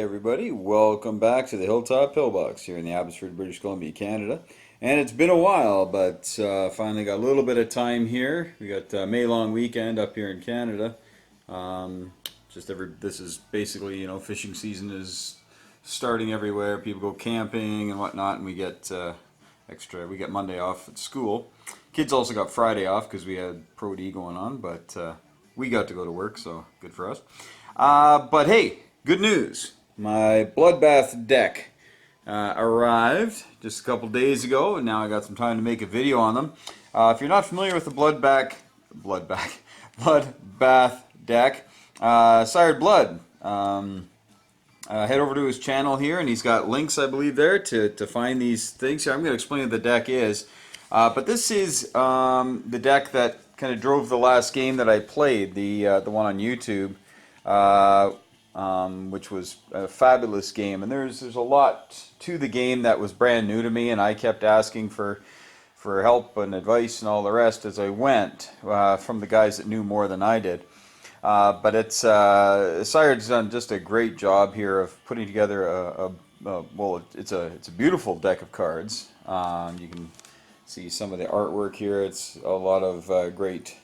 everybody, welcome back to the Hilltop Pillbox here in the Abbotsford, British Columbia, Canada. And it's been a while, but finally got a little bit of time here. We got May long weekend up here in Canada. This is basically, fishing season is starting everywhere. People go camping and whatnot, and we get we get Monday off at school. Kids also got Friday off because we had Pro D going on, but we got to go to work, so good for us. But hey, good news. My Bloodbath deck arrived just a couple days ago, and now I got some time to make a video on them. If you're not familiar with the Bloodbath deck, Siredblood, head over to his channel here, and he's got links, I believe, there to find these things. Here, I'm going to explain what the deck is. But this is the deck that kind of drove the last game that I played, the one on YouTube. Which was a fabulous game, and there's a lot to the game that was brand new to me, and I kept asking for help and advice and all the rest as I went from the guys that knew more than I did. But Sired's done just a great job here of putting together it's a beautiful deck of cards. You can see some of the artwork here. It's a lot of great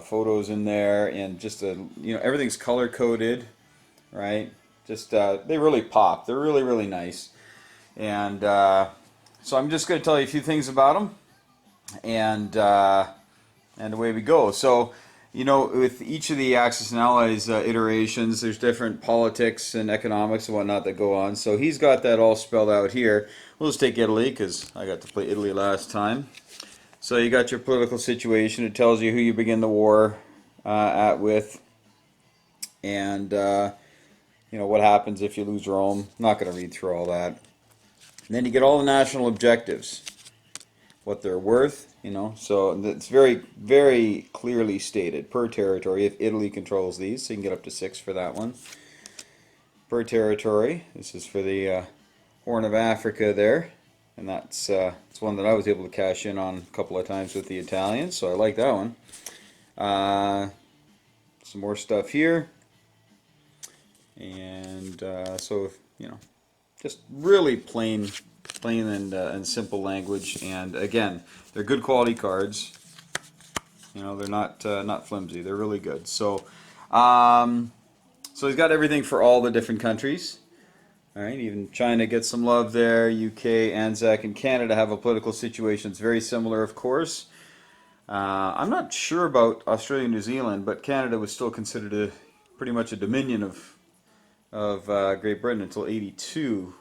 photos in there, and just everything's color coded. Right, just they really pop. They're really, really nice, and so I'm just going to tell you a few things about them, and away we go. So, with each of the Axis and Allies iterations, there's different politics and economics and whatnot that go on. So he's got that all spelled out here. We'll just take Italy because I got to play Italy last time. So you got your political situation. It tells you who you begin the war with, and what happens if you lose Rome. I'm not going to read through all that. And then you get all the national objectives, what they're worth, so it's very, very clearly stated per territory if Italy controls these, so you can get up to 6 for that one. Per territory, this is for the Horn of Africa there, and it's one that I was able to cash in on a couple of times with the Italians, so I like that one. Some more stuff here. And so just really plain and simple language, and again, they're good quality cards. They're not flimsy. They're really good. So so he's got everything for all the different countries. All right, even China gets some love there. UK, Anzac, and Canada have a political situation that's very similar, of course. I'm not sure about Australia and New Zealand, but Canada was still considered pretty much a dominion of Great Britain until '82.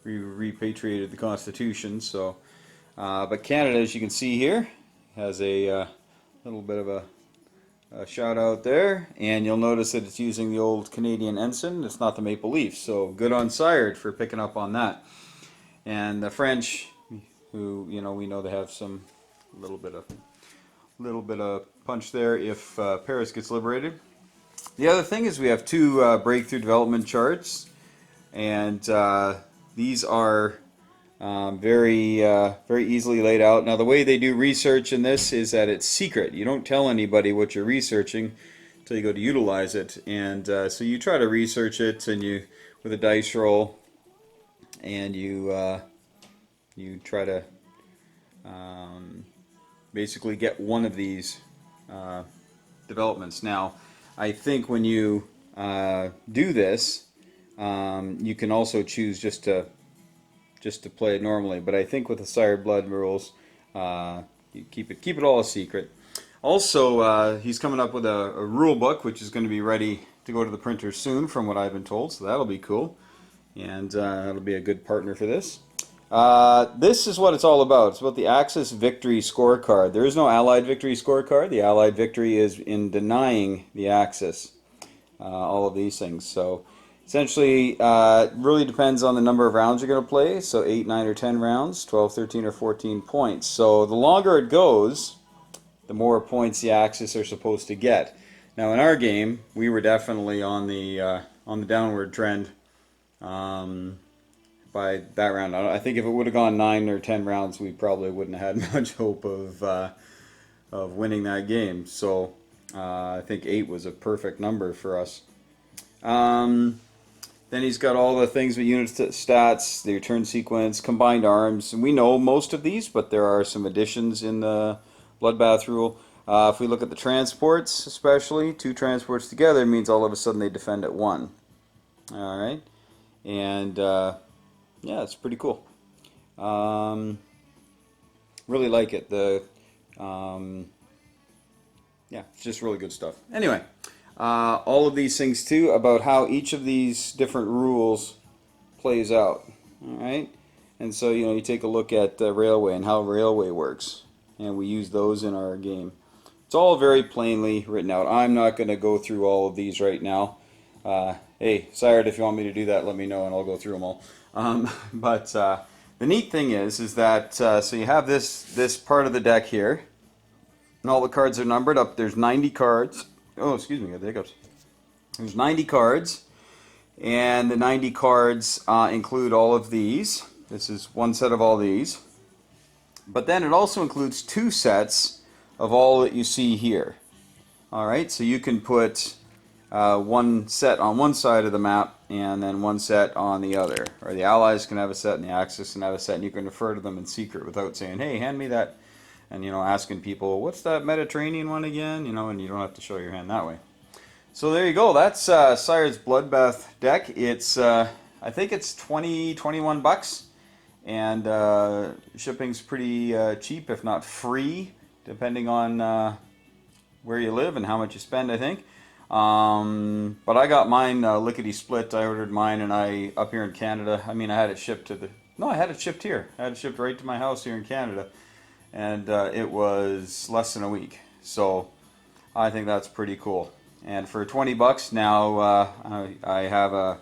We repatriated the Constitution. So, but Canada, as you can see here, has a little bit of a shout out there, and you'll notice that it's using the old Canadian ensign. It's not the maple leaf. So good on Sired for picking up on that. And the French, who we know they have some little bit of punch there if Paris gets liberated. The other thing is we have 2 breakthrough development charts, and these are very easily laid out. Now the way they do research in this is that it's secret. You don't tell anybody what you're researching until you go to utilize it, and so you try to research it, and you with a dice roll, and you try to basically get one of these developments. Now, I think when you do this, you can also choose just to play it normally. But I think with the Siredblood rules, you keep it all a secret. Also, he's coming up with a rule book, which is going to be ready to go to the printer soon, from what I've been told. So that'll be cool, and that'll be a good partner for this. This is what it's all about. It's about the Axis victory scorecard. There is no Allied victory scorecard. The Allied victory is in denying the Axis all of these things. So essentially, it really depends on the number of rounds you're going to play. So 8, 9, or 10 rounds, 12, 13, or 14 points. So the longer it goes, the more points the Axis are supposed to get. Now in our game, we were definitely on the downward trend. By that round, I think if it would have gone 9 or 10 rounds, we probably wouldn't have had much hope of winning that game. So I think 8 was a perfect number for us. Then he's got all the things with unit stats, the return sequence, combined arms. And we know most of these, but there are some additions in the Bloodbath rule. If we look at the transports, especially, 2 transports together means all of a sudden they defend at 1. Alright. And, yeah, it's pretty cool. Really like it. Yeah, it's just really good stuff. Anyway, all of these things too about how each of these different rules plays out. All right, and so you take a look at Railway and how Railway works, and we use those in our game. It's all very plainly written out. I'm not going to go through all of these right now. Hey, Sired, if you want me to do that, let me know and I'll go through them all. But the neat thing is that so you have this part of the deck here, and all the cards are numbered up. There's 90 cards. Oh, excuse me, I got the hiccups. There's 90 cards, and the 90 cards include all of these. This is one set of all these. But then it also includes 2 sets of all that you see here. Alright, so you can put one set on one side of the map and then one set on the other. Or the Allies can have a set and the Axis can have a set, and you can refer to them in secret without saying, hey, hand me that. And, asking people, what's that Mediterranean one again? And you don't have to show your hand that way. So there you go. That's Sired's Bloodbath deck. It's, I think it's 21 bucks. And shipping's pretty cheap, if not free, depending on where you live and how much you spend, I think. But I got mine lickety-split. I ordered mine, and up here in Canada, I had it shipped to I had it shipped here. I had it shipped right to my house here in Canada. And it was less than a week. So I think that's pretty cool. And for 20 bucks now, I have a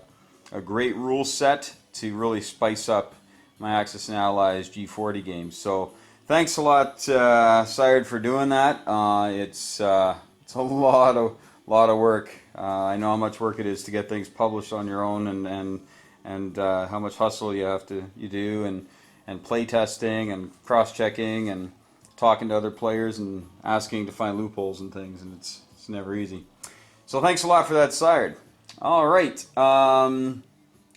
great rule set to really spice up my Axis and Allies G40 games. So thanks a lot, Sired, for doing that. It's a lot of work. I know how much work it is to get things published on your own, and how much hustle you do, and play testing and cross-checking and talking to other players and asking to find loopholes and things, and it's never easy. So thanks a lot for that, Sired. All right.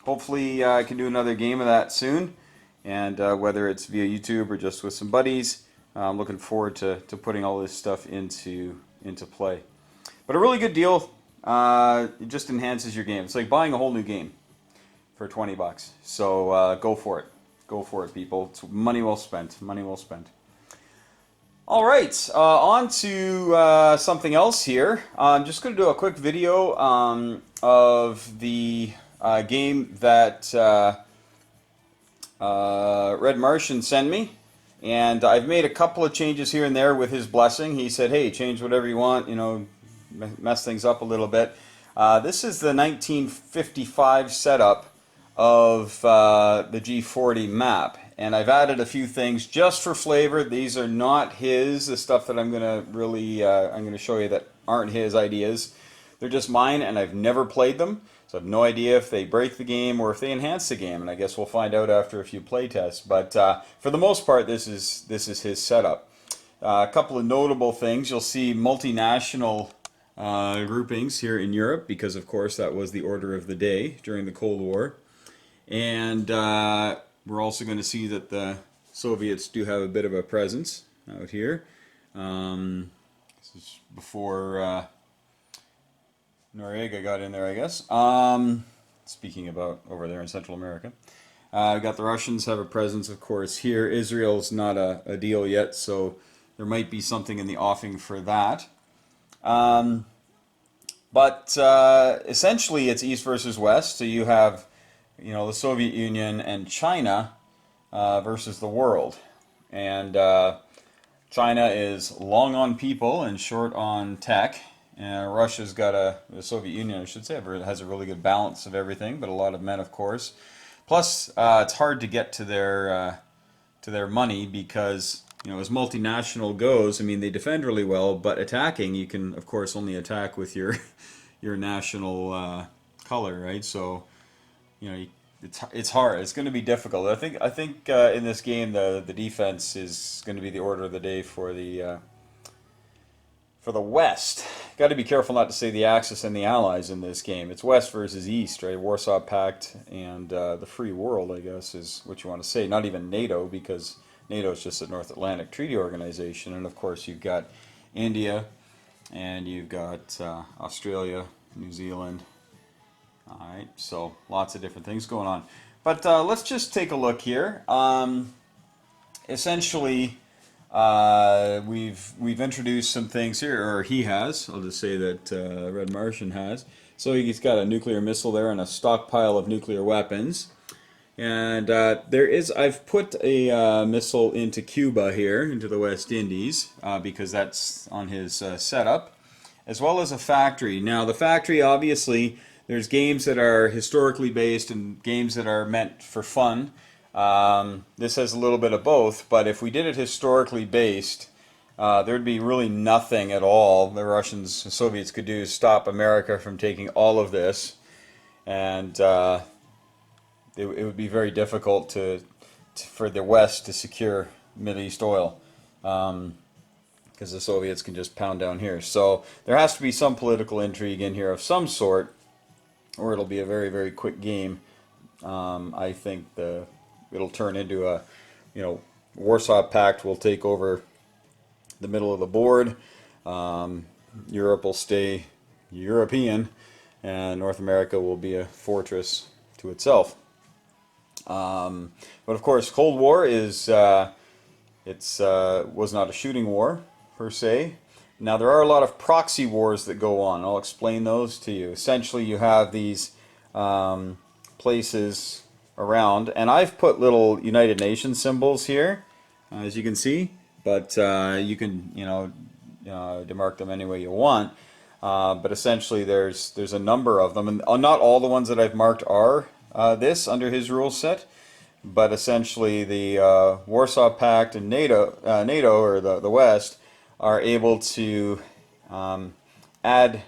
Hopefully I can do another game of that soon, and whether it's via YouTube or just with some buddies, I'm looking forward to putting all this stuff into play. But a really good deal. It just enhances your game. It's like buying a whole new game for 20 bucks. So go for it. Go for it, people. It's money well spent. Money well spent. All right, on to something else here. I'm just going to do a quick video of the game that Red Martian sent me. And I've made a couple of changes here and there with his blessing. He said, hey, change whatever you want, mess things up a little bit. This is the 1955 setup of the G40 map, and I've added a few things just for flavor. These are not the stuff that I'm gonna really I'm gonna show you that aren't his ideas. They're just mine, and I've never played them, so I have no idea if they break the game or if they enhance the game, and I guess we'll find out after a few play tests. But for the most part, this is his setup. A couple of notable things: you'll see multinational groupings here in Europe, because of course that was the order of the day during the Cold War. And we're also going to see that the Soviets do have a bit of a presence out here. This is before Noriega got in there, I guess. Speaking about over there in Central America. We've got the Russians have a presence, of course, here. Israel's not a deal yet, so there might be something in the offing for that. But essentially it's East versus West, so you have the Soviet Union and China versus the world. And China is long on people and short on tech. And Russia's got the Soviet Union, I should say, has a really good balance of everything, but a lot of men, of course. Plus, it's hard to get to their money because, as multinational goes, they defend really well, but attacking, you can, of course, only attack with your national color, right? So, it's hard. It's going to be difficult. I think in this game the defense is going to be the order of the day for the West. got to be careful not to say the Axis and the Allies in this game. It's West versus East, right? Warsaw Pact and the Free World, I guess, is what you want to say. Not even NATO, because NATO is just a North Atlantic Treaty Organization. And of course, you've got India, and you've got Australia, New Zealand. All right, so lots of different things going on. But let's just take a look here. Essentially, we've introduced some things here, or he has. I'll just say that Red Martian has. So he's got a nuclear missile there and a stockpile of nuclear weapons. And I've put a missile into Cuba here, into the West Indies, because that's on his setup, as well as a factory. Now, the factory, obviously, there's games that are historically based and games that are meant for fun. This has a little bit of both, but if we did it historically based, there'd be really nothing at all the Russians and Soviets could do to stop America from taking all of this, and it would be very difficult for the West to secure Middle East oil, because the Soviets can just pound down here. So there has to be some political intrigue in here of some sort, or it'll be a very, very quick game. I think it'll turn into a, Warsaw Pact will take over the middle of the board. Europe will stay European, and North America will be a fortress to itself. But of course, Cold War was not a shooting war per se. Now there are a lot of proxy wars that go on. I'll explain those to you. Essentially, you have these places around, and I've put little United Nations symbols here, as you can see. But you can, demark them any way you want. But essentially, there's a number of them, and not all the ones that I've marked are this under his rule set. But essentially, the Warsaw Pact and NATO or the West, are able to add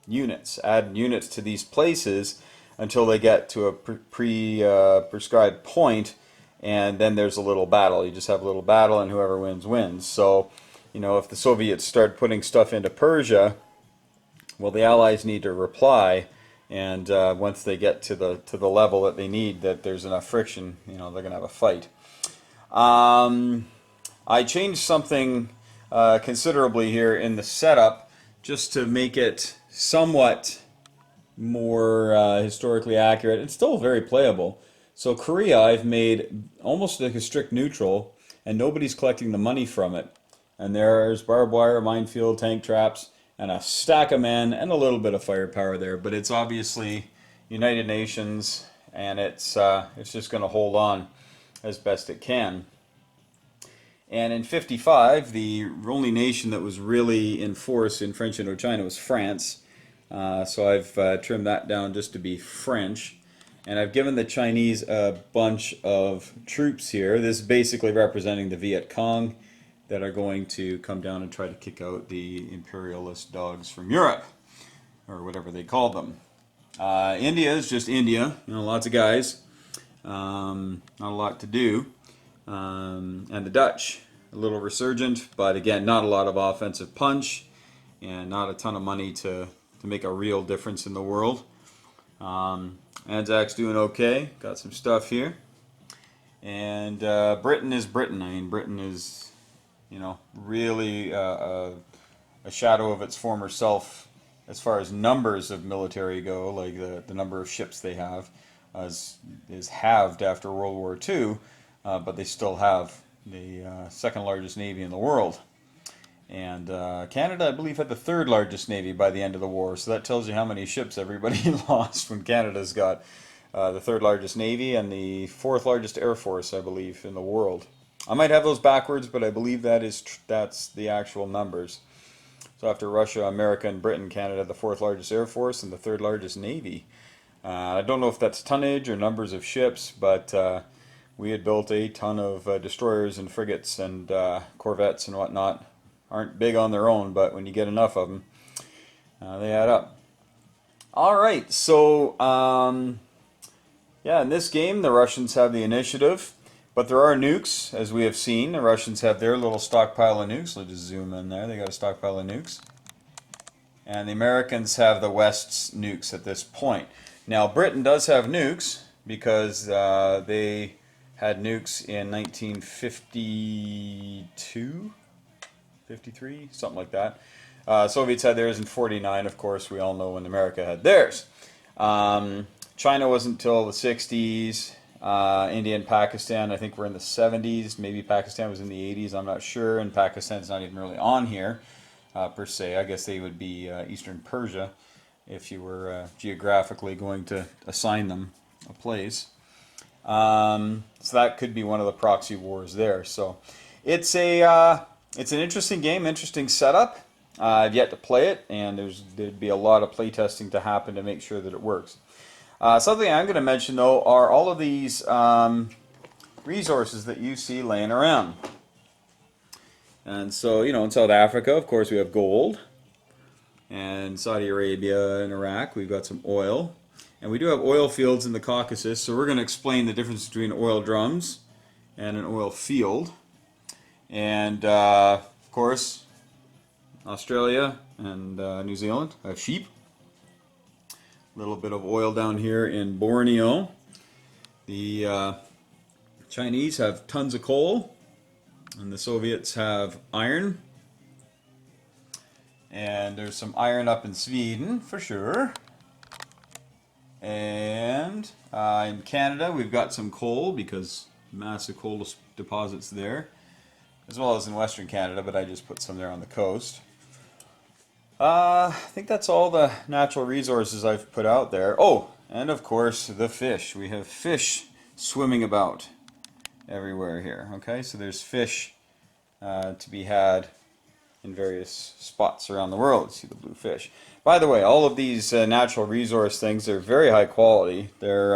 units to these places until they get to a prescribed point, and then there's a little battle. You just have a little battle, and whoever wins wins. So, if the Soviets start putting stuff into Persia, well, the Allies need to reply, and once they get to the level that they need, that there's enough friction, they're going to have a fight. I changed something considerably here in the setup, just to make it somewhat more historically accurate. It's still very playable. So Korea, I've made almost like a strict neutral, and nobody's collecting the money from it. And there's barbed wire, minefield, tank traps, and a stack of men, and a little bit of firepower there. But it's obviously United Nations, and it's just going to hold on as best it can. And in '55, the only nation that was really in force in French Indochina was France. So I've trimmed that down just to be French. And I've given the Chinese a bunch of troops here. This is basically representing the Viet Cong that are going to come down and try to kick out the imperialist dogs from Europe, or whatever they call them. India is just India, lots of guys, not a lot to do. And the Dutch, a little resurgent, but again, not a lot of offensive punch, and not a ton of money to make a real difference in the world. Anzac's doing okay, got some stuff here. And Britain is Britain. I mean, Britain is, really a shadow of its former self as far as numbers of military go, like the number of ships they have is halved after World War II, but they still have the second largest navy in the world. And Canada, I believe, had the third largest navy by the end of the war, so that tells you how many ships everybody lost when Canada's got the third largest navy and the fourth largest air force, I believe, in the world. I might have those backwards, but I believe that's the actual numbers. So after Russia, America, and Britain, Canada had the fourth largest air force and the third largest navy. I don't know if that's tonnage or numbers of ships, but we had built a ton of destroyers and frigates and corvettes and whatnot. Aren't big on their own, but when you get enough of them, they add up. All right, so in this game, the Russians have the initiative, but there are nukes, as we have seen. The Russians have their little stockpile of nukes. Let's just zoom in there. They got a stockpile of nukes. And the Americans have the West's nukes at this point. Now, Britain does have nukes because they had nukes in 1952, 53, something like that. Soviets had theirs in 49, of course. We all know when America had theirs. China wasn't until the 60s. India and Pakistan, I think, were in the 70s. Maybe Pakistan was in the 80s. I'm not sure. And Pakistan's not even really on here, per se. I guess they would be Eastern Persia if you were geographically going to assign them a place. So that could be one of the proxy wars there. So it's an interesting game, interesting setup. I've yet to play it, and there'd be a lot of play testing to happen to make sure that it works. Something I'm going to mention, though, are all of these resources that you see laying around. And so, in South Africa, of course, we have gold. And Saudi Arabia and Iraq, we've got some oil. And we do have oil fields in the Caucasus, so we're going to explain the difference between oil drums and an oil field. And, of course, Australia and New Zealand have sheep. A little bit of oil down here in Borneo. The Chinese have tons of coal, and the Soviets have iron. And there's some iron up in Sweden, for sure. And in Canada, we've got some coal, because massive coal deposits there, as well as in Western Canada, but I just put some there on the coast. I think that's all the natural resources I've put out there. Oh, and of course, the fish. We have fish swimming about everywhere here. Okay, so there's fish to be had in various spots around the world. See the blue fish. By the way, all of these natural resource things, they're very high quality. They're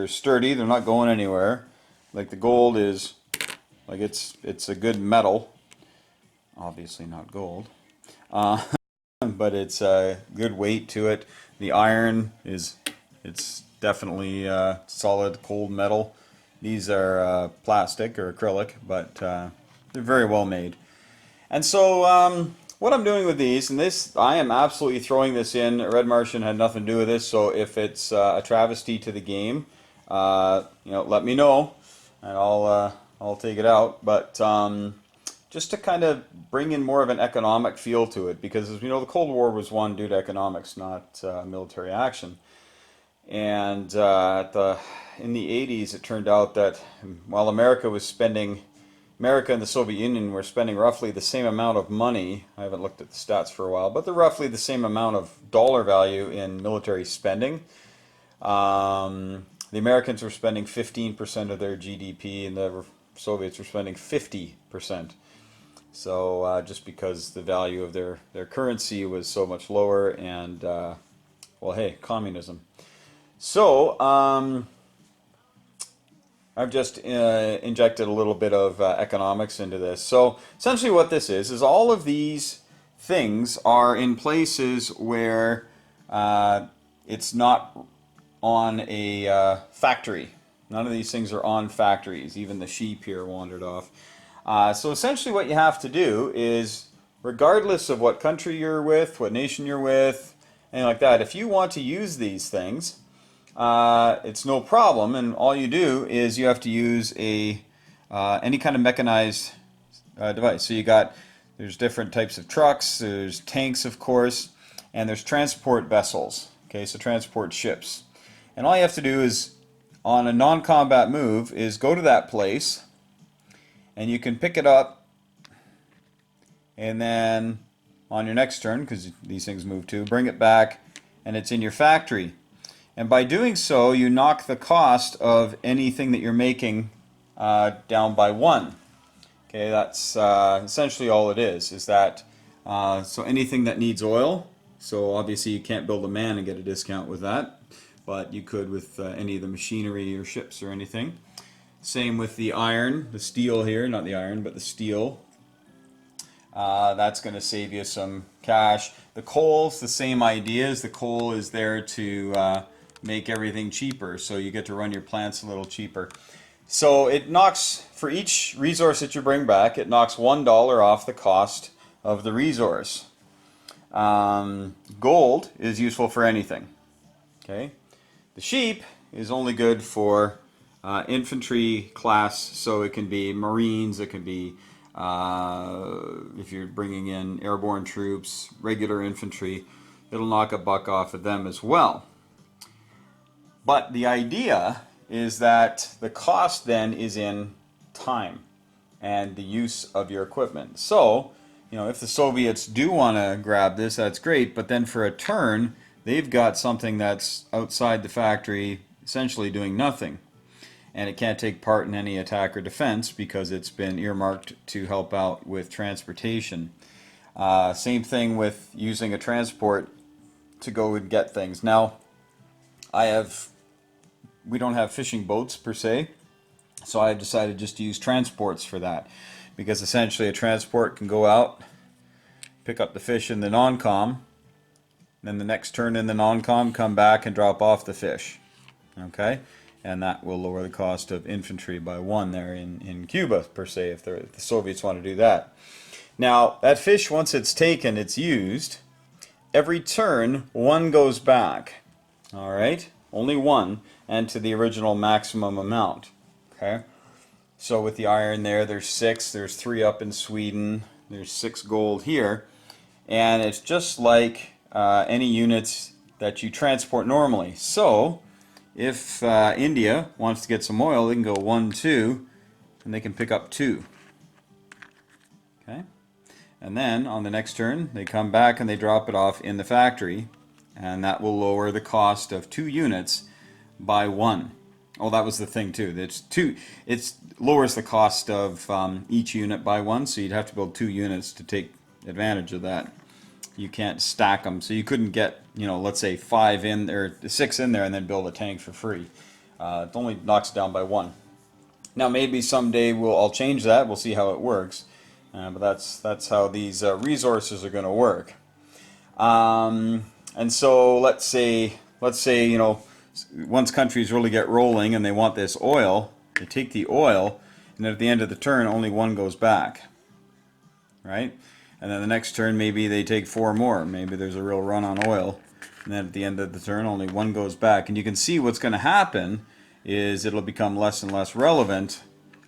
sturdy. They're not going anywhere. Like the gold is, like it's a good metal. Obviously not gold, but it's a good weight to it. The iron it's definitely solid cold metal. These are plastic or acrylic, but they're very well made. And so what I'm doing with these, and this, I am absolutely throwing this in. Red Martian had nothing to do with this, so if it's a travesty to the game, let me know, and I'll take it out. But just to kind of bring in more of an economic feel to it, because as we know, the Cold War was won due to economics, not military action. And in the 80s, it turned out that while America and the Soviet Union were spending roughly the same amount of money. I haven't looked at the stats for a while, but they're roughly the same amount of dollar value in military spending. The Americans were spending 15% of their GDP, and the Soviets were spending 50%. So just because the value of their currency was so much lower, and well, hey, communism. So I've just injected a little bit of economics into this. So essentially what this is all of these things are in places where it's not on a factory. None of these things are on factories. Even the sheep here wandered off. So essentially what you have to do is, regardless of what country you're with, what nation you're with, anything like that, if you want to use these things, it's no problem, and all you do is you have to use any kind of mechanized device. So there's different types of trucks, there's tanks, of course, and there's transport vessels, okay, so transport ships. And all you have to do is, on a non-combat move, is go to that place, and you can pick it up, and then on your next turn, because these things move too, bring it back, and it's in your factory. And by doing so, you knock the cost of anything that you're making down by 1. Okay, that's essentially all it is that, so anything that needs oil, so obviously you can't build a man and get a discount with that, but you could with any of the machinery or ships or anything. Same with the iron, the steel here, not the iron, but the steel. That's going to save you some cash. The coal's the same ideas. The coal is there to make everything cheaper, so you get to run your plants a little cheaper. So it knocks, for each resource that you bring back, it knocks $1 off the cost of the resource. Gold is useful for anything. Okay, the sheep is only good for infantry class, so it can be Marines, it can be if you're bringing in airborne troops, regular infantry, it'll knock a buck off of them as well. But the idea is that the cost then is in time and the use of your equipment. So, you know, if the Soviets do want to grab this, that's great, but then for a turn, they've got something that's outside the factory, essentially doing nothing. And it can't take part in any attack or defense because it's been earmarked to help out with transportation. Same thing with using a transport to go and get things. Now, we don't have fishing boats per se, so I decided just to use transports for that. Because essentially a transport can go out, pick up the fish in the non-com, then the next turn in the non-com, come back and drop off the fish. Okay? And that will lower the cost of infantry by 1 there in Cuba, per se, if the Soviets want to do that. Now, that fish, once it's taken, it's used. Every turn, 1 goes back. All right? Only 1, and to the original maximum amount. Okay? So with the iron there's 6. There's 3 up in Sweden. There's 6 gold here. And it's just like any units that you transport normally. So, if India wants to get some oil, they can go 1, 2, and they can pick up 2. Okay? And then on the next turn, they come back and they drop it off in the factory, and that will lower the cost of 2 units by 1. Oh, that was the thing too. It lowers the cost of each unit by 1, so you'd have to build 2 units to take advantage of that. You can't stack them, so you couldn't get, you know, let's say 5 in there, 6 in there, and then build a tank for free. It only knocks it down by 1. Now maybe someday I'll change that. We'll see how it works, but that's how these resources are going to work. And so let's say you know, once countries really get rolling and they want this oil, they take the oil, and then at the end of the turn, only 1 goes back, right? And then the next turn, maybe they take 4 more. Maybe there's a real run on oil. And then at the end of the turn, only 1 goes back. And you can see what's going to happen is it'll become less and less relevant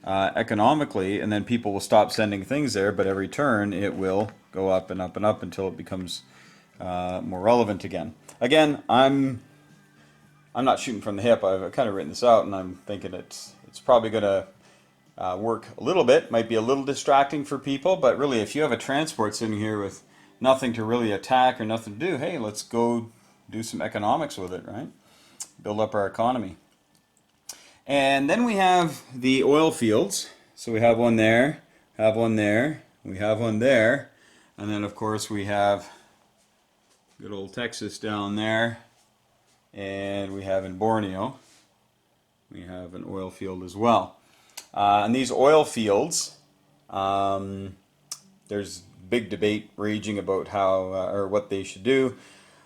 economically, and then people will stop sending things there, but every turn it will go up and up and up until it becomes more relevant again. Again, I'm not shooting from the hip. I've kind of written this out, and I'm thinking it's probably going to work a little bit. Might be a little distracting for people, but really if you have a transport sitting here with nothing to really attack or nothing to do, hey, let's go do some economics with it, right? Build up our economy. And then we have the oil fields. So we have one there, have one there, we have one there, and then of course we have good old Texas down there, and we have in Borneo, we have an oil field as well. And these oil fields, there's big debate raging about how or what they should do,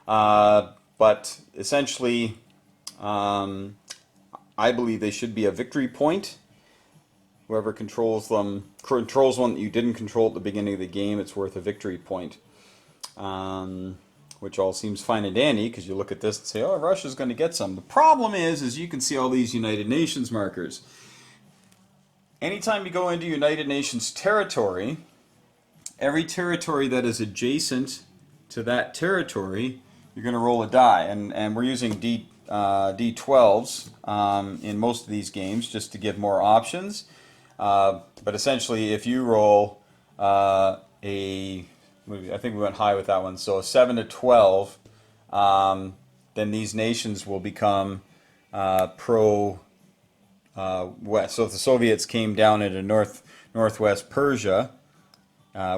but essentially I believe they should be a victory point. Whoever controls one that you didn't control at the beginning of the game, it's worth a victory point, which all seems fine and dandy because you look at this and say, oh, Russia's going to get some. The problem is you can see all these United Nations markers. Anytime you go into United Nations territory, every territory that is adjacent to that territory, you're going to roll a die. And we're using D12s in most of these games just to give more options. But essentially, if you roll I think we went high with that one, so 7 to 12, then these nations will become pro west. So if the Soviets came down into northwest Persia,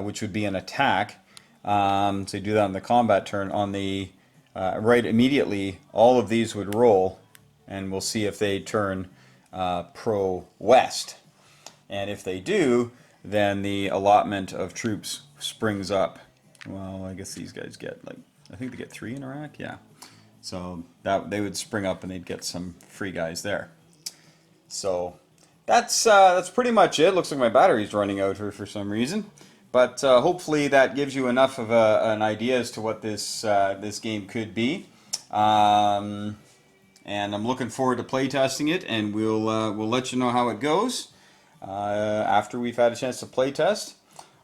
which would be an attack, so you do that on the combat turn, on the right immediately, all of these would roll, and we'll see if they turn pro west. And if they do, then the allotment of troops springs up. Well, I guess these guys get, like, I think they get 3 in Iraq, yeah. So that they would spring up and they'd get some free guys there. So that's pretty much it. Looks like my battery's running out here for some reason. But hopefully that gives you enough of an idea as to what this game could be. And I'm looking forward to playtesting it, and we'll let you know how it goes after we've had a chance to playtest.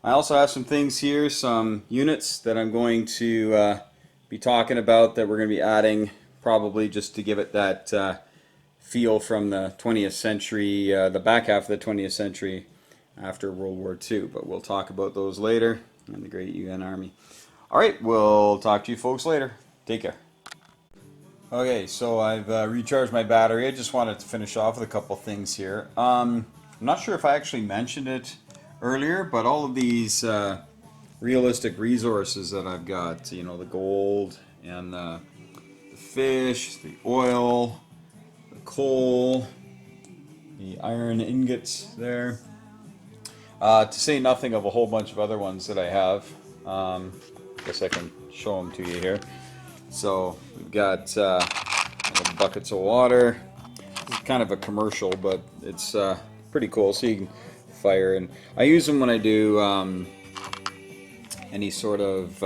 I also have some things here, some units that I'm going to be talking about that we're going to be adding, probably just to give it that feel from the 20th century, the back half of the 20th century after World War II. But we'll talk about those later and the great UN Army. All right, we'll talk to you folks later. Take care. Okay, so I've recharged my battery. I just wanted to finish off with a couple things here. I'm not sure if I actually mentioned it earlier, but all of these realistic resources that I've got, you know, the gold and the fish, the oil, the coal, the iron ingots there, to say nothing of a whole bunch of other ones that I have. Guess I can show them to you here. So we've got buckets of water. This is kind of a commercial, but it's pretty cool. So you can fire, and I use them when I do any sort of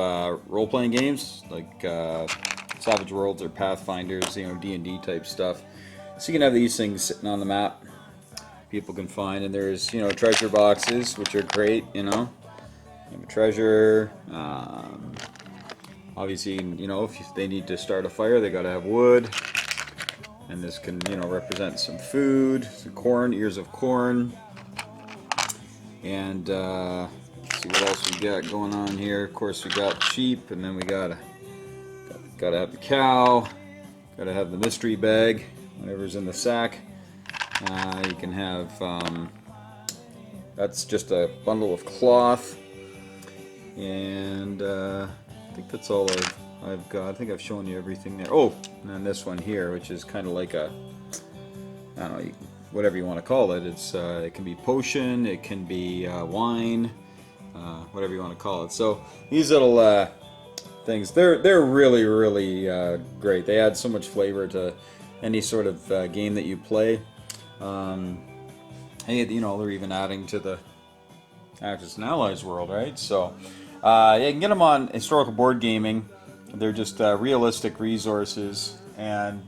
role-playing games like Savage Worlds or Pathfinders, you know, D&D type stuff. So you can have these things sitting on the map. People can find, and there's, you know, treasure boxes, which are great. You know, you have a treasure. Obviously, you know, if they need to start a fire, they got to have wood. And this can, you know, represent some food, some corn, ears of corn. And let's see what else we got going on here. Of course, we got sheep, and then we gotta have the cow. Gotta have the mystery bag, whatever's in the sack. You can have that's just a bundle of cloth, and I think that's all I've got. I think I've shown you everything there. Oh, and then this one here, which is kind of like a, I don't know, whatever you want to call it. It's it can be potion, it can be wine, whatever you want to call it. So these little things, they're really great. They add so much flavor to any sort of game that you play. Hey, you know, they're even adding to the Axis and Allies world, right? So yeah, you can get them on Historical Board Gaming. They're just realistic resources, and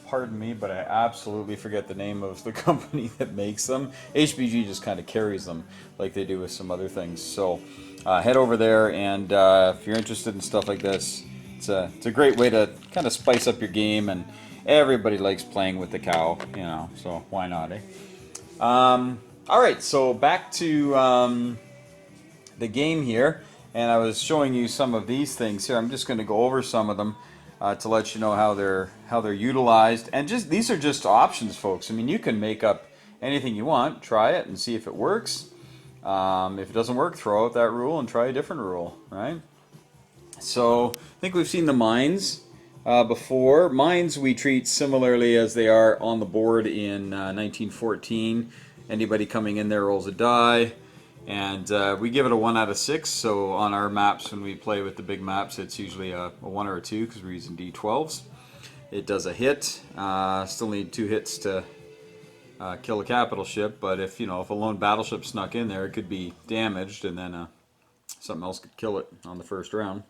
pardon me, but I absolutely forget the name of the company that makes them. HBG just kind of carries them like they do with some other things. So head over there, and if you're interested in stuff like this, it's a great way to kind of spice up your game, and everybody likes playing with the cow, you know, so why not, eh? Alright, so back to the game here, and I was showing you some of these things here. I'm just going to go over some of them to let you know how they're utilized, and just these are just options, folks. I mean, you can make up anything you want, try it and see if it works. If it doesn't work, throw out that rule and try a different rule, right? So I think we've seen the mines before. Mines we treat similarly as they are on the board in 1914. Anybody coming in there rolls a die, and we give it a 1 out of 6. So on our maps, when we play with the big maps, it's usually a 1 or a 2 because we're using D12s. It does a hit. Still need 2 hits to kill a capital ship, but if a lone battleship snuck in there, it could be damaged, and then something else could kill it on the first round.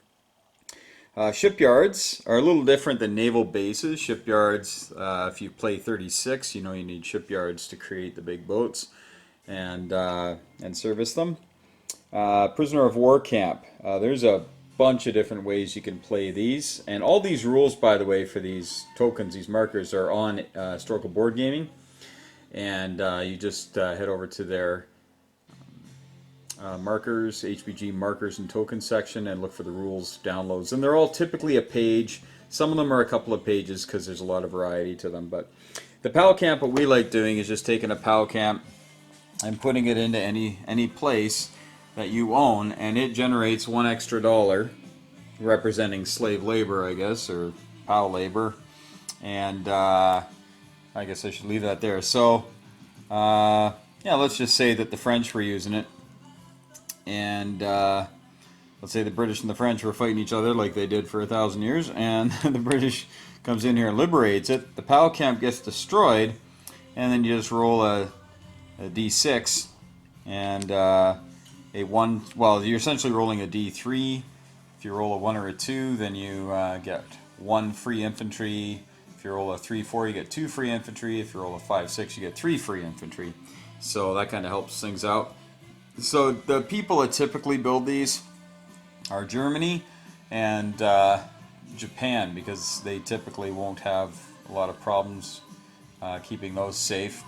Shipyards are a little different than naval bases. Shipyards, if you play 36, you need shipyards to create the big boats and service them. Prisoner of war camp. There's a bunch of different ways you can play these, and all these rules, by the way, for these tokens, these markers, are on Historical Board Gaming, and you just head over to their markers, HBG markers and tokens section, and look for the rules downloads, and they're all typically a page. Some of them are a couple of pages because there's a lot of variety to them. But the PAL camp, what we like doing is just taking a PAL camp and putting it into any place that you own, and it generates $1 extra representing slave labor, I guess, or PAL labor. And I guess I should leave that there. So yeah, let's just say that the French were using it, and let's say the British and the French were fighting each other like they did for 1,000 years, and the British comes in here and liberates it. The PAL camp gets destroyed, and then you just roll a d6, and a 1, well, you're essentially rolling a D3. If you roll a 1 or a 2, then you get 1 free infantry. If you roll a 3-4, you get 2 free infantry. If you roll a 5-6, you get 3 free infantry. So that kind of helps things out. So the people that typically build these are Germany and Japan, because they typically won't have a lot of problems keeping those safe.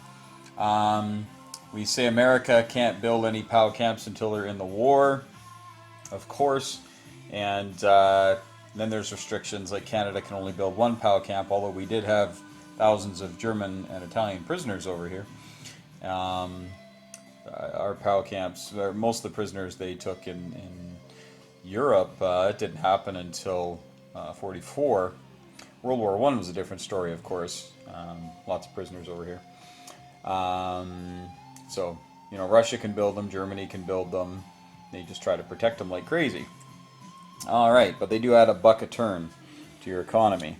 We say America can't build any POW camps until they're in the war, of course, and then there's restrictions, like Canada can only build 1 POW camp, although we did have thousands of German and Italian prisoners over here. Our POW camps, most of the prisoners they took in Europe, it didn't happen until 44. World War I was a different story, of course. Lots of prisoners over here. So, you know, Russia can build them, Germany can build them. They just try to protect them like crazy. Alright, but they do add $1 a turn to your economy.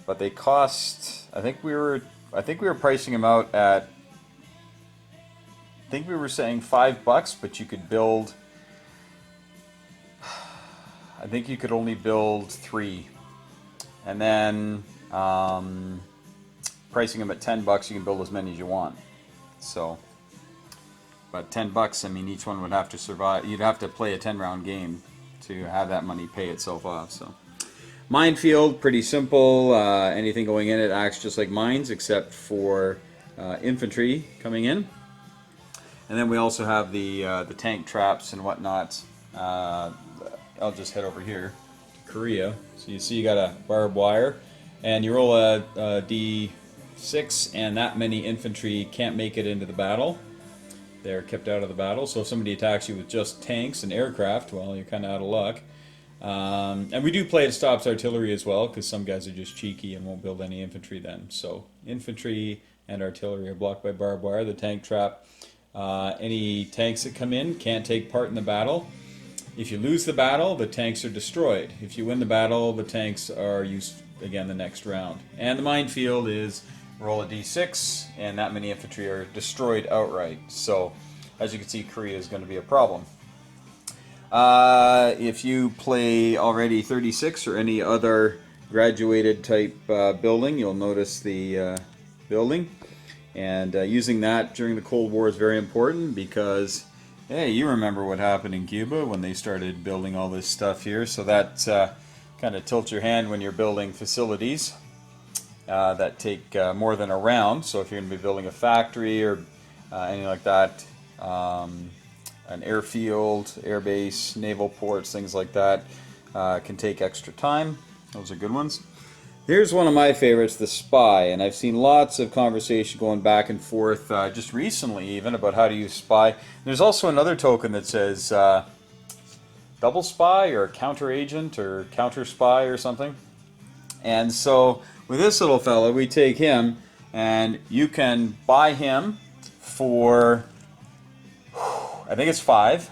But they cost, I think we were pricing them out at, I think we were saying $5, but you could build, I think you could only build 3. And then pricing them at $10, you can build as many as you want. So, but $10, I mean, each one would have to survive. You'd have to play a 10-round game to have that money pay itself off. So, minefield, pretty simple. Anything going in it acts just like mines, except for infantry coming in. And then we also have the tank traps and whatnot. I'll just head over here to Korea. So you see you got a barbed wire, and you roll a D6, and that many infantry can't make it into the battle. They're kept out of the battle. So if somebody attacks you with just tanks and aircraft, well, you're kind of out of luck. And we do play it stops artillery as well, because some guys are just cheeky and won't build any infantry then. So infantry and artillery are blocked by barbed wire. The tank trap, any tanks that come in can't take part in the battle. If you lose the battle, the tanks are destroyed. If you win the battle, the tanks are used again the next round. And the minefield is roll a d6, and that many infantry are destroyed outright. So, as you can see, Korea is going to be a problem. If you play already 36 or any other graduated type building, you'll notice the building. And using that during the Cold War is very important because, hey, you remember what happened in Cuba when they started building all this stuff here. So that kind of tilts your hand when you're building facilities that take more than a round. So if you're going to be building a factory or anything like that, an airfield, airbase, naval ports, things like that, can take extra time. Those are good ones. Here's one of my favorites, the Spy, and I've seen lots of conversation going back and forth just recently even about how to use Spy. There's also another token that says Double Spy or Counter Agent or Counter Spy or something. And so with this little fella, we take him and you can buy him for, I think it's 5,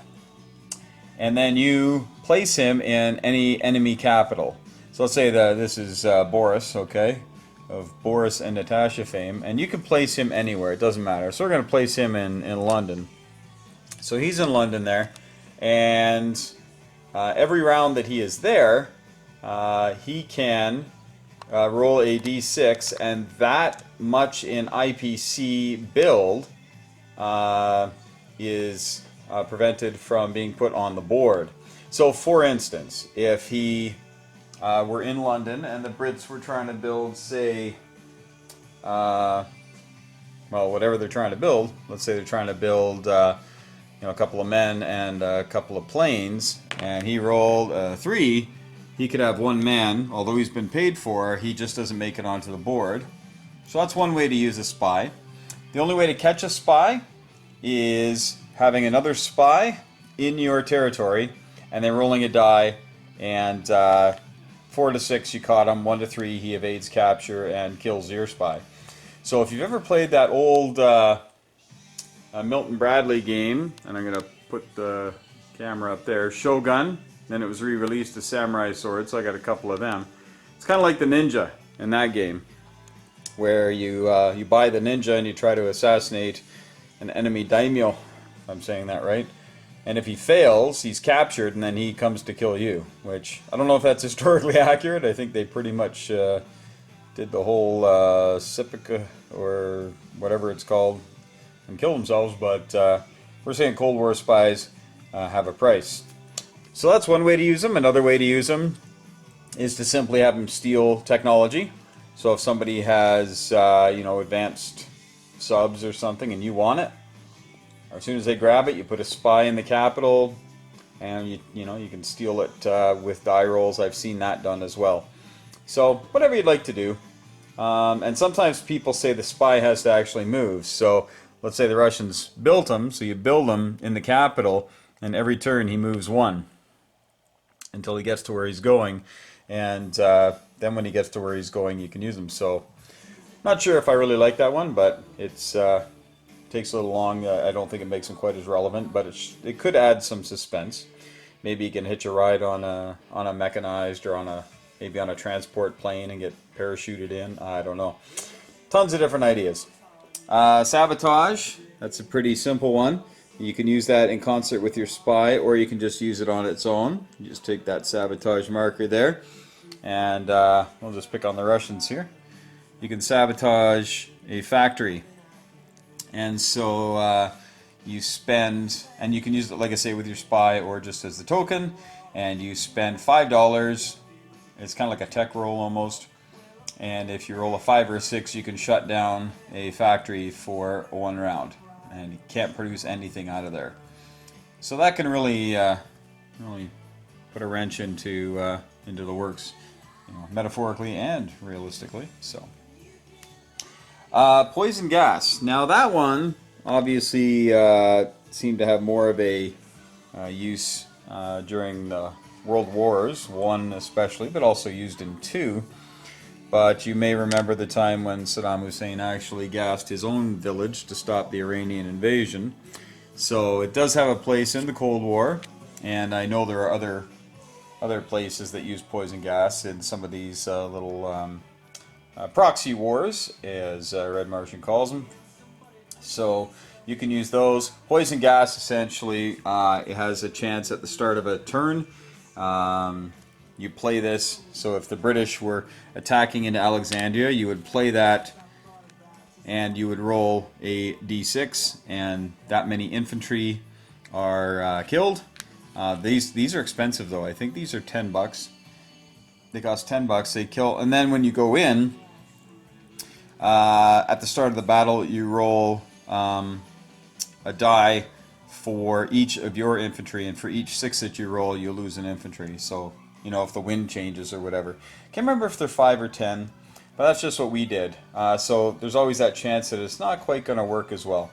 and then you place him in any enemy capital. So let's say that this is Boris, okay, of Boris and Natasha fame, and you can place him anywhere, it doesn't matter. So we're going to place him in London. So he's in London there, and every round that he is there, he can roll a d6, and that much in IPC build is prevented from being put on the board. So for instance, if he were in London and the Brits were trying to build, say, well, whatever they're trying to build, let's say they're trying to build a couple of men and a couple of planes, and he rolled a 3, he could have 1 man, although he's been paid for, he just doesn't make it onto the board. So that's one way to use a spy. The only way to catch a spy is having another spy in your territory and then rolling a die, and 4 to 6 you caught him, 1 to 3 he evades capture and kills your spy. So if you've ever played that old Milton Bradley game, and I'm going to put the camera up there, Shogun, then it was re-released as Samurai Sword, so I got a couple of them. It's kind of like the ninja in that game, where you buy the ninja and you try to assassinate an enemy daimyo, if I'm saying that right. And if he fails, he's captured, and then he comes to kill you. Which, I don't know if that's historically accurate. I think they pretty much did the whole Sipica, or whatever it's called, and kill themselves. But we're saying Cold War spies have a price. So that's one way to use them. Another way to use them is to simply have them steal technology. So if somebody has, advanced subs or something, and you want it, as soon as they grab it, you put a spy in the capital, and you can steal it with die rolls. I've seen that done as well. So whatever you'd like to do. And sometimes people say the spy has to actually move. So let's say the Russians built him, so you build him in the capital, and every turn he moves one until he gets to where he's going, and then when he gets to where he's going, you can use him. So not sure if I really like that one, but it's takes a little long. I don't think it makes him quite as relevant, but it could add some suspense. Maybe you can hitch a ride on a mechanized, or maybe on a transport plane and get parachuted in. I don't know. Tons of different ideas. Sabotage, that's a pretty simple one. You can use that in concert with your spy, or you can just use it on its own. You just take that sabotage marker there, and we'll just pick on the Russians here. You can sabotage a factory. And so you spend, and you can use it, like I say, with your spy or just as the token, and you spend $5. It's kind of like a tech roll almost. And if you roll a 5 or a 6, you can shut down a factory for 1 round. And you can't produce anything out of there. So that can really put a wrench into the works, metaphorically and realistically. So. Poison gas. Now that one obviously seemed to have more of a use during the World Wars, 1 especially, but also used in 2. But you may remember the time when Saddam Hussein actually gassed his own village to stop the Iranian invasion. So it does have a place in the Cold War, and I know there are other places that use poison gas in some of these little proxy wars, as Red Martian calls them. So you can use those. Poison gas, essentially, it has a chance at the start of a turn. You play this, so if the British were attacking into Alexandria, you would play that, and you would roll a d6, and that many infantry are killed. These are expensive, though. I think these are $10. They cost $10. They kill, and then when you go in, at the start of the battle, you roll a die for each of your infantry, and for each 6 that you roll, you lose an infantry. So, if the wind changes or whatever. Can't remember if they're 5 or 10, but that's just what we did. So there's always that chance that it's not quite going to work as well.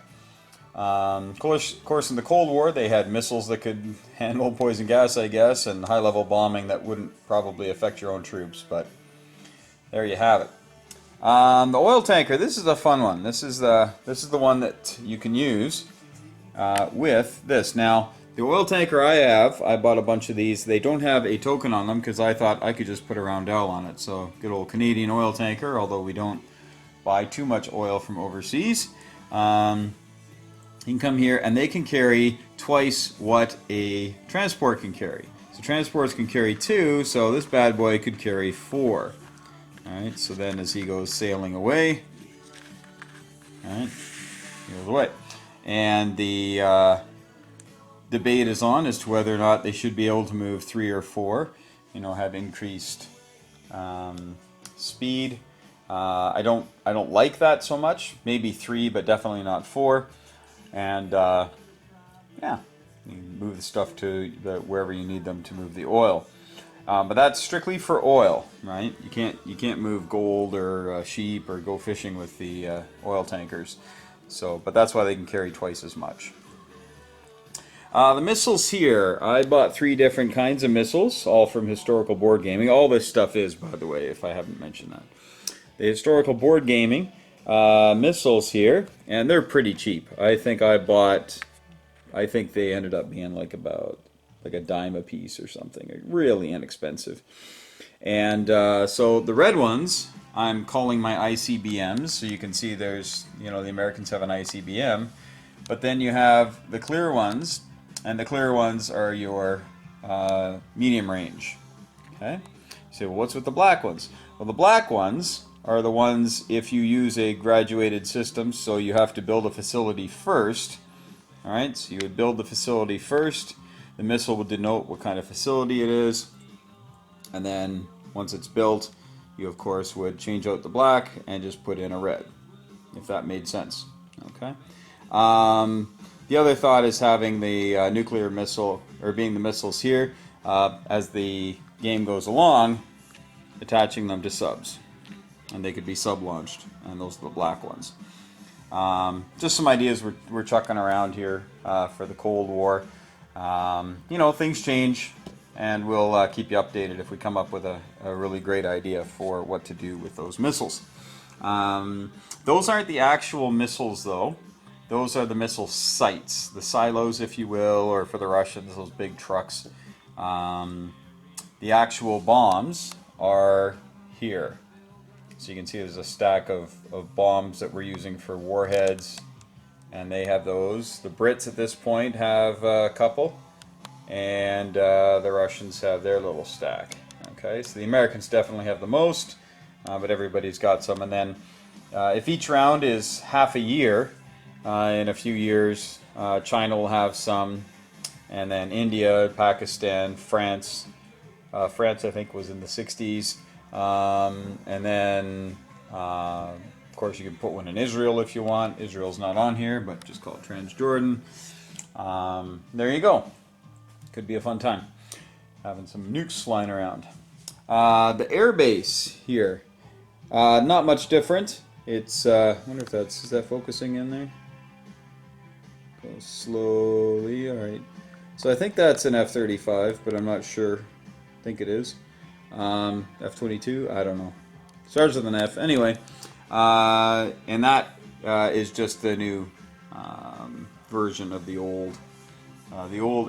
Of course, in the Cold War, they had missiles that could handle poison gas, I guess, and high-level bombing that wouldn't probably affect your own troops, but there you have it. The oil tanker, this is a fun one. This is the one that you can use with this. Now, the oil tanker I bought a bunch of these. They don't have a token on them because I thought I could just put a roundel on it. So, good old Canadian oil tanker, although we don't buy too much oil from overseas. You can come here, and they can carry twice what a transport can carry. So transports can carry 2, so this bad boy could carry 4. Alright, so then as he goes sailing away, alright, he goes away. And the debate is on as to whether or not they should be able to move 3 or 4, have increased speed. I don't like that so much. Maybe 3, but definitely not 4. And yeah, you can move the stuff to wherever you need them to move the oil. But that's strictly for oil, right? You can't move gold or sheep or go fishing with the oil tankers. So, but that's why they can carry twice as much. The missiles here, I bought 3 different kinds of missiles, all from historical board gaming. All this stuff is, by the way, if I haven't mentioned that. The historical board gaming missiles here, and they're pretty cheap. I think they ended up being like a dime a piece or something, really inexpensive. And so the red ones, I'm calling my ICBMs. So you can see there's, the Americans have an ICBM, but then you have the clear ones, and the clear ones are your medium range. Okay. You say, well, what's with the black ones? Well, the black ones are the ones if you use a graduated system, so you have to build a facility first. All right, so you would build the facility first. The missile would denote what kind of facility it is, and then once it's built, you of course would change out the black and just put in a red, if that made sense. Okay. The other thought is having the nuclear missile, or being the missiles here, as the game goes along, attaching them to subs, and they could be sub-launched, and those are the black ones. Just some ideas we're chucking around here for the Cold War. You know, things change, and we'll keep you updated if we come up with a really great idea for what to do with those missiles. Those aren't the actual missiles, though. Those are the missile sites, the silos, if you will, or for the Russians, those big trucks. The actual bombs are here. So you can see there's a stack of bombs that we're using for warheads, and they have those. The Brits at this point have a couple, and the Russians have their little stack. Okay, so the Americans definitely have the most, but everybody's got some. And then if each round is half a year, in a few years, China will have some, and then India, Pakistan, France. France, I think, was in the 60s. And then, of course, you can put one in Israel if you want. Israel's not on here, but just call it Transjordan. There you go. Could be a fun time. Having some nukes flying around. The air base here. Not much different. It's, I wonder if is that focusing in there? Go slowly, alright. So I think that's an F-35, but I'm not sure. I think it is. F-22, I don't know. Starts with an F. Anyway, and that is just the new version of the old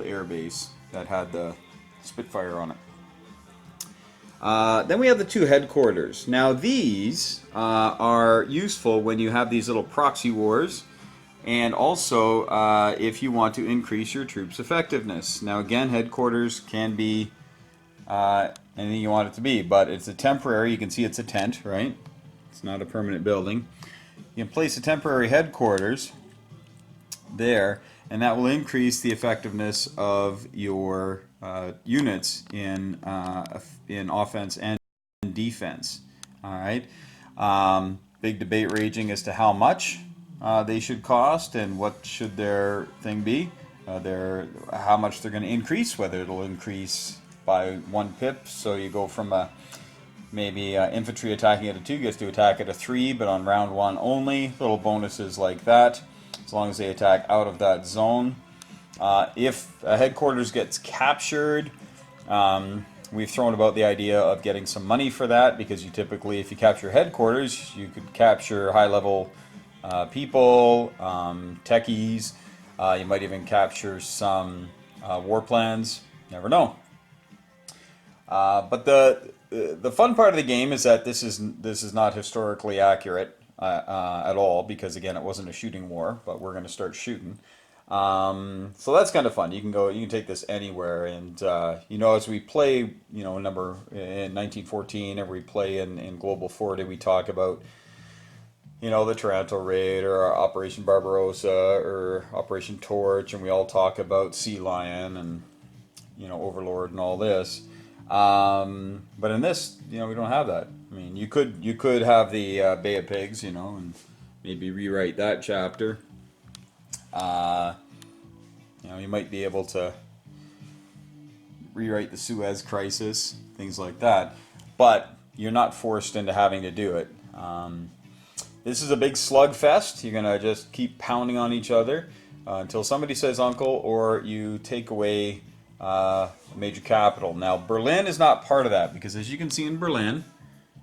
air base that had the Spitfire on it. Then we have the two headquarters. Now these are useful when you have these little proxy wars, and also if you want to increase your troops' effectiveness. Now again, headquarters can be anything you want it to be, but it's a temporary. You can see it's a tent, right? It's not a permanent building. You can place a temporary headquarters there, and that will increase the effectiveness of your units in offense and defense. All right. Big debate raging as to how much they should cost and what should their thing be. How much they're going to increase, whether it'll increase by 1 pip, so you go from maybe infantry attacking at a 2 gets to attack at a 3, but on round 1 only. Little bonuses like that, as long as they attack out of that zone. If a headquarters gets captured, we've thrown about the idea of getting some money for that, because you typically, if you capture headquarters, you could capture high-level people, techies. You might even capture some war plans. Never know. But the fun part of the game is that this is not historically accurate at all, because again, it wasn't a shooting war, but we're going to start shooting. So that's kind of fun. You can take this anywhere, and you know, as we play, you know, in 1914, or we play in Global 40, we talk about, you know, the Taranto raid, or Operation Barbarossa, or Operation Torch, and we all talk about Sea Lion and, you know, Overlord and all this. But in this, you know, we don't have that. I mean, you could have the Bay of Pigs, you know, and maybe rewrite that chapter. You know, you might be able to rewrite the Suez Crisis, things like that. But you're not forced into having to do it. This is a big slugfest. You're gonna just keep pounding on each other until somebody says uncle, or you take away major capital. Now, Berlin is not part of that, because as you can see in Berlin,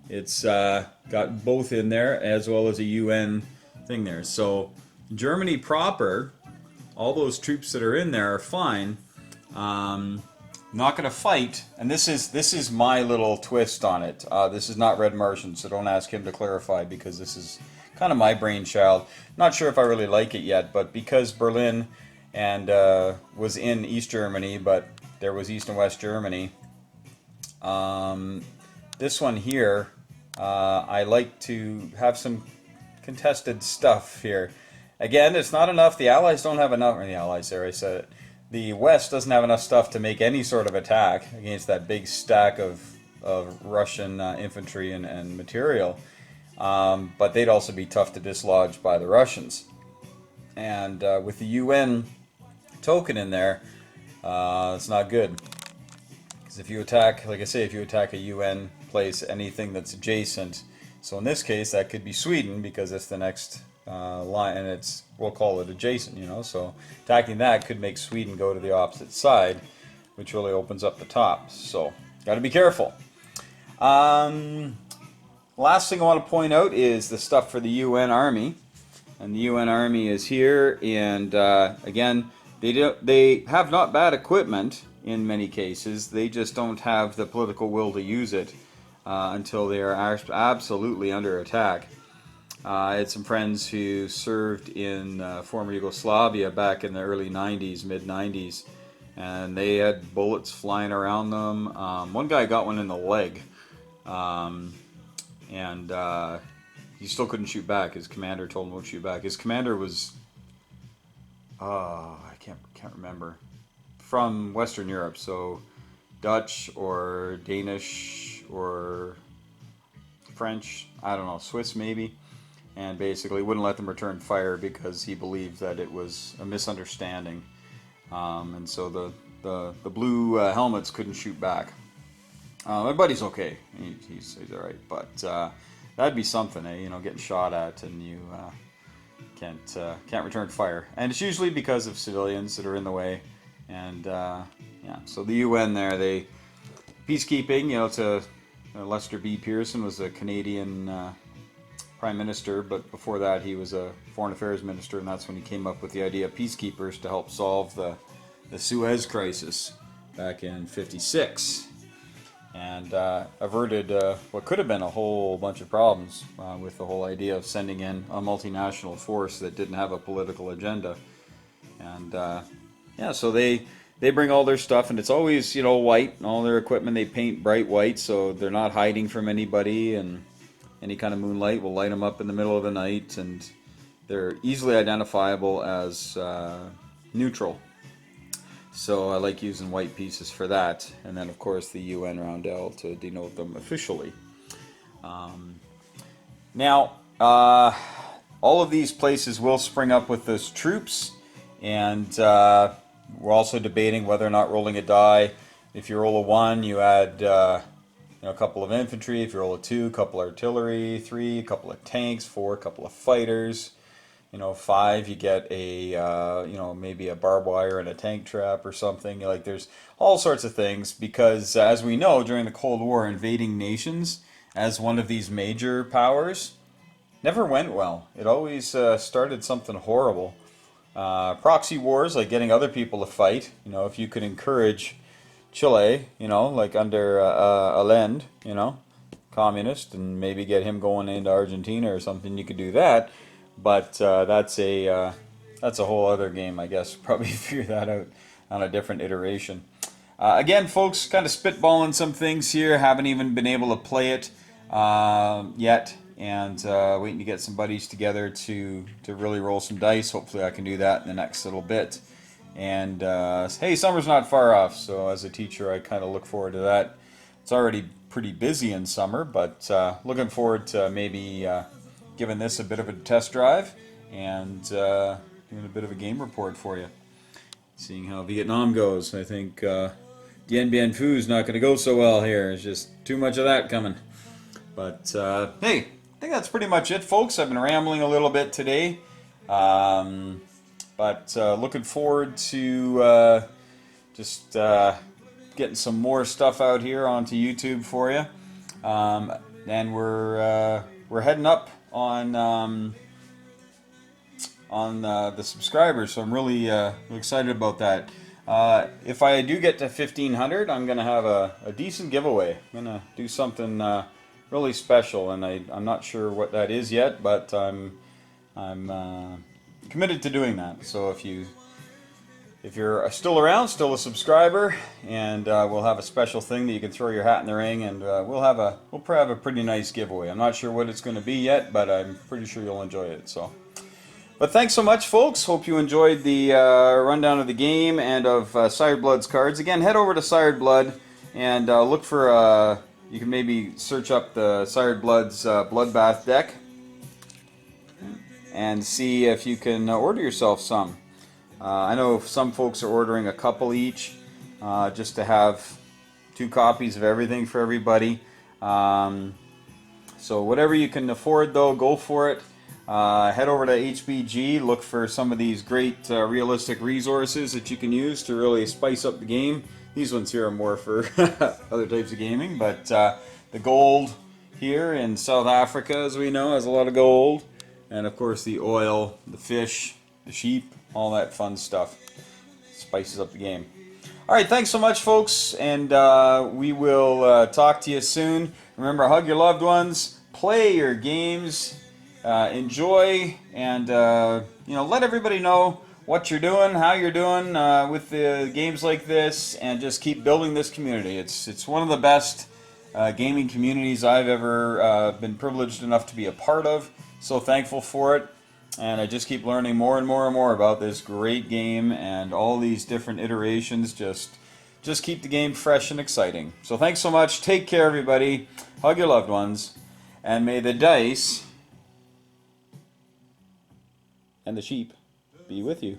it's got both in there, as well as a UN thing there. So Germany proper, all those troops that are in there are fine. Not going to fight, and this is my little twist on it. This is not Red Martian, so don't ask him to clarify, because this is kind of my brainchild. Not sure if I really like it yet, but because Berlin and was in East Germany, but there was East and West Germany. This one here, I like to have some contested stuff here. Again, it's not enough. The Allies don't have enough, or the Allies there, I said it. The West doesn't have enough stuff to make any sort of attack against that big stack of Russian infantry and material. But they'd also be tough to dislodge by the Russians. And with the UN token in there, it's not good. Because if you attack, like I say, if you attack a UN place, anything that's adjacent, so in this case that could be Sweden because it's the next line, and it's, we'll call it adjacent, you know, so attacking that could make Sweden go to the opposite side, which really opens up the top, so got to be careful. Last thing I want to point out is the stuff for the UN Army, and the UN Army is here, and again, they have not bad equipment in many cases, they just don't have the political will to use it until they are absolutely under attack. I had some friends who served in former Yugoslavia back in the early 90s, mid-90s, and they had bullets flying around them. One guy got one in the leg, and he still couldn't shoot back. His commander told him, "Won't shoot back." His commander was, I can't remember, from Western Europe, so Dutch or Danish or French, I don't know, Swiss maybe. And basically wouldn't let them return fire because he believed that it was a misunderstanding, and so the blue helmets couldn't shoot back. My buddy's okay; he's all right, but that'd be something, you know, getting shot at and you can't return fire, and it's usually because of civilians that are in the way. And yeah, so the UN there, they peacekeeping, you know, to Lester B. Pearson was a Canadian Prime Minister, but before that he was a Foreign Affairs Minister, and that's when he came up with the idea of peacekeepers to help solve the Suez Crisis back in '56, and averted what could have been a whole bunch of problems with the whole idea of sending in a multinational force that didn't have a political agenda. And yeah, so they bring all their stuff, and it's always, you know, white, and all their equipment they paint bright white, so they're not hiding from anybody, and any kind of moonlight will light them up in the middle of the night, and they're easily identifiable as neutral. So I like using white pieces for that, and then of course the UN roundel to denote them officially. Now, all of these places will spring up with those troops, and we're also debating whether or not rolling a die. If you roll a 1, you add you know, a couple of infantry. If you roll a 2, a couple artillery. 3, a couple of tanks. 4, a couple of fighters. You know, 5, you get a you know, maybe a barbed wire and a tank trap or something. Like, there's all sorts of things, because as we know, during the Cold War, invading nations as one of these major powers never went well. It always started something horrible. Proxy wars, like getting other people to fight. You know, if you could encourage Chile, you know, like under Allende, you know, communist, and maybe get him going into Argentina or something, you could do that. But that's a whole other game, I guess. Probably figure that out on a different iteration. Again, folks, kind of spitballing some things here. Haven't even been able to play it yet, and waiting to get some buddies together to really roll some dice. Hopefully I can do that in the next little bit. And hey, summer's not far off, so as a teacher I kind of look forward to that. It's already pretty busy in summer, but looking forward to maybe giving this a bit of a test drive and doing a bit of a game report for you. Seeing how Vietnam goes. I think Dien Bien Phu is not going to go so well here. There's just too much of that coming. But hey, I think that's pretty much it, folks. I've been rambling a little bit today. But looking forward to just getting some more stuff out here onto YouTube for you. And we're heading up on the subscribers, so I'm really excited about that. If I do get to 1,500, I'm gonna have a decent giveaway. I'm gonna do something really special, and I'm not sure what that is yet, but I'm committed to doing that. So if you if you're still around, still a subscriber, and we'll have a special thing that you can throw your hat in the ring, and we'll probably have a pretty nice giveaway. I'm not sure what it's going to be yet, but I'm pretty sure you'll enjoy it. So, but thanks so much, folks. Hope you enjoyed the rundown of the game and of Siredblood's cards. Again, head over to Siredblood and look for. You can maybe search up the Siredblood's Bloodbath Deck and see if you can order yourself some. I know some folks are ordering a couple each, just to have 2 copies of everything for everybody. So whatever you can afford, though, go for it. Head over to HBG, look for some of these great realistic resources that you can use to really spice up the game. These ones here are more for other types of gaming, but the gold here in South Africa, as we know, has a lot of gold. And of course the oil, the fish, the sheep, all that fun stuff. Spices up the game. Alright, thanks so much, folks, and we will talk to you soon. Remember, hug your loved ones, play your games, enjoy, and let everybody know what you're doing, how you're doing with the games like this, and just keep building this community. It's one of the best gaming communities I've ever been privileged enough to be a part of. So thankful for it. And I just keep learning more and more and more about this great game and all these different iterations. Just keep the game fresh and exciting. So thanks so much. Take care, everybody. Hug your loved ones. And may the dice and the sheep be with you.